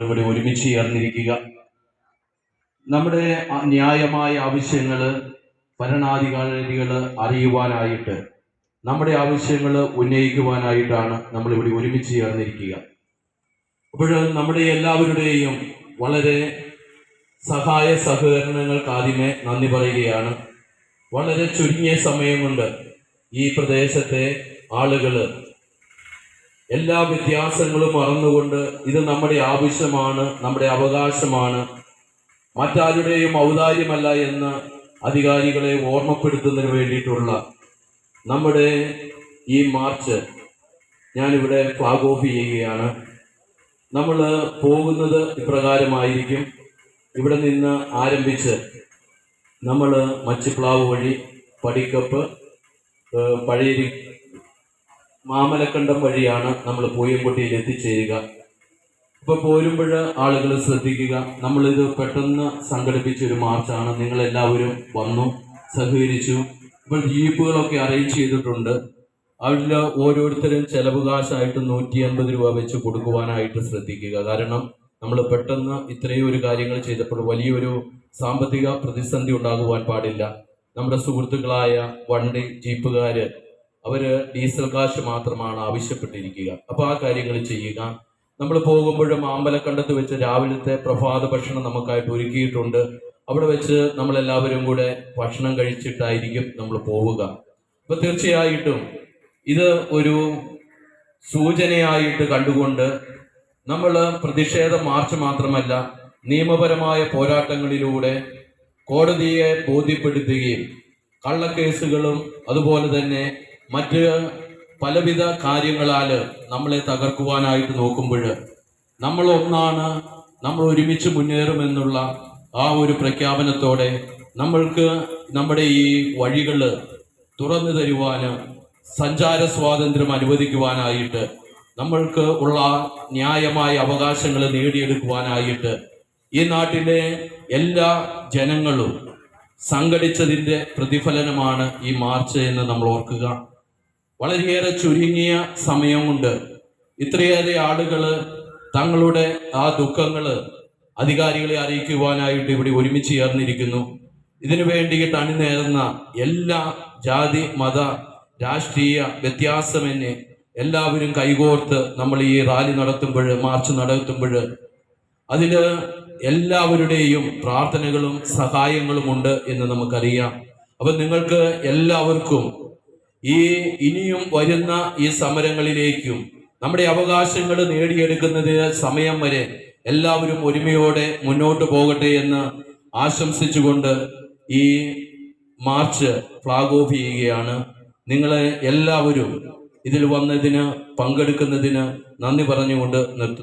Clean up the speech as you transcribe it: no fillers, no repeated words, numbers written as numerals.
ഇവിടെ ഒരുമിച്ച് ചേർന്നിരിക്കുക. നമ്മുടെ ന്യായമായ ആവശ്യങ്ങൾ ഭരണാധികാരികൾ അറിയുവാനായിട്ട്, നമ്മുടെ ആവശ്യങ്ങൾ ഉന്നയിക്കുവാനായിട്ടാണ് നമ്മളിവിടെ ഒരുമിച്ച് ചേർന്നിരിക്കുക. അപ്പോൾ നമ്മുടെ എല്ലാവരുടെയും വളരെ സഹായ സഹകരണങ്ങൾക്ക് ആദ്യമേ നന്ദി പറയുകയാണ്. വളരെ ചുരുങ്ങിയ സമയം കൊണ്ട് ഈ പ്രദേശത്തെ ആളുകൾ എല്ലാ വ്യത്യാസങ്ങളും മറന്നുകൊണ്ട് ഇത് നമ്മുടെ ആവശ്യമാണ്, നമ്മുടെ അവകാശമാണ്, മറ്റാരുടെയും ഔദാര്യമല്ല എന്ന് അധികാരികളെ ഓർമ്മപ്പെടുത്തുന്നതിന് വേണ്ടിയിട്ടുള്ള നമ്മുടെ ഈ മാർച്ച് ഞാനിവിടെ ഫ്ലാഗ് ഓഫ് ചെയ്യുകയാണ്. നമ്മൾ പോകുന്നത് ഇപ്രകാരമായിരിക്കും. ഇവിടെ നിന്ന് ആരംഭിച്ച് നമ്മൾ മച്ചിപ്ലാവ് വഴി പടിക്കപ്പ്, പഴയരി, മാമലക്കണ്ടം വഴിയാണ് നമ്മൾ പൂയംകുട്ടിയിൽ എത്തിച്ചേരുക. ഇപ്പോൾ പോരുമ്പോൾ ആളുകൾ ശ്രദ്ധിക്കുക, നമ്മളിത് പെട്ടെന്ന് സംഘടിപ്പിച്ചൊരു മാർച്ചാണ്. നിങ്ങളെല്ലാവരും വന്നു സഹകരിച്ചു. ഇപ്പോൾ ജീപ്പുകളൊക്കെ അറേഞ്ച് ചെയ്തിട്ടുണ്ട്. അതിൽ ഓരോരുത്തരും ചെലവ് കാശായിട്ട് 150 രൂപ വെച്ച് കൊടുക്കുവാനായിട്ട് ശ്രദ്ധിക്കുക. കാരണം നമ്മൾ പെട്ടെന്ന് ഇത്രയും ഒരു കാര്യങ്ങൾ ചെയ്തപ്പോൾ വലിയൊരു സാമ്പത്തിക പ്രതിസന്ധി ഉണ്ടാകുവാൻ പാടില്ല. നമ്മുടെ സുഹൃത്തുക്കളായ വണ്ടി ജീപ്പുകാർ അവർ ഡീസൽ കാശ് മാത്രമാണ് ആവശ്യപ്പെട്ടിരിക്കുക. അപ്പോൾ ആ കാര്യങ്ങൾ ചെയ്യുക. നമ്മൾ പോകുമ്പോഴും അമ്പലക്കണ്ടത്ത് വെച്ച് രാവിലത്തെ പ്രഭാത ഭക്ഷണം നമുക്കായിട്ട് ഒരുക്കിയിട്ടുണ്ട്. അവിടെ വെച്ച് നമ്മളെല്ലാവരും കൂടെ ഭക്ഷണം കഴിച്ചിട്ടായിരിക്കും നമ്മൾ പോവുക. അപ്പോൾ തീർച്ചയായിട്ടും ഇത് ഒരു സൂചനയായിട്ട് കണ്ടുകൊണ്ട് നമ്മൾ പ്രതിഷേധ മാർച്ച് മാത്രമല്ല, നിയമപരമായ പോരാട്ടങ്ങളിലൂടെ കോടതിയെ ബോധ്യപ്പെടുത്തുകയും കള്ളക്കേസുകളും അതുപോലെ തന്നെ മറ്റ് പലവിധ കാര്യങ്ങളാൽ നമ്മളെ തകർക്കുവാനായിട്ട് നോക്കുമ്പോൾ നമ്മൾ ഒന്നാണ്, നമ്മൾ ഒരുമിച്ച് മുന്നേറുമെന്നുള്ള ആ ഒരു പ്രഖ്യാപനത്തോടെ നമ്മൾക്ക് നമ്മുടെ ഈ വഴികൾ തുറന്നു തരുവാൻ, സഞ്ചാര സ്വാതന്ത്ര്യം അനുവദിക്കുവാനായിട്ട്, നമ്മൾക്ക് ഉള്ള ന്യായമായ അവകാശങ്ങൾ നേടിയെടുക്കുവാനായിട്ട് ഈ നാട്ടിലെ എല്ലാ ജനങ്ങളും സംഘടിച്ചതിൻ്റെ പ്രതിഫലനമാണ് ഈ മാർച്ച് എന്ന് നമ്മൾ ഓർക്കുക. വളരെയേറെ ചുരുങ്ങിയ സമയം കൊണ്ട് ഇത്രയേറെ ആളുകൾ തങ്ങളുടെ ആ ദുഃഖങ്ങൾ അധികാരികളെ അറിയിക്കുവാനായിട്ട് ഇവിടെ ഒരുമിച്ച് ചേർന്നിരിക്കുന്നു. ഇതിനു വേണ്ടിയിട്ട് അണിനേരുന്ന എല്ലാ ജാതി മത രാഷ്ട്രീയ വ്യത്യാസമെന്നെ എല്ലാവരും കൈകോർത്ത് നമ്മൾ ഈ റാലി നടത്തുമ്പോൾ, മാർച്ച് നടത്തുമ്പോൾ അതിൽ എല്ലാവരുടെയും പ്രാർത്ഥനകളും സഹായങ്ങളും ഉണ്ട് എന്ന് നമുക്കറിയാം. അപ്പം നിങ്ങൾക്ക് എല്ലാവർക്കും ഈ ഇനിയും വരുന്ന ഈ സമരങ്ങളിലേക്കും നമ്മുടെ അവകാശങ്ങൾ നേടിയെടുക്കുന്നതിന് സമയം വരെ എല്ലാവരും ഒരുമയോടെ മുന്നോട്ട് പോകട്ടെ എന്ന് ആശംസിച്ചുകൊണ്ട് ഈ മാർച്ച് ഫ്ലാഗ് ഓഫ് ചെയ്യുകയാണ്. നിങ്ങളെ എല്ലാവരും ഇതിൽ വന്നതിന്, പങ്കെടുക്കുന്നതിന് നന്ദി പറഞ്ഞുകൊണ്ട് നിർത്തുന്നു.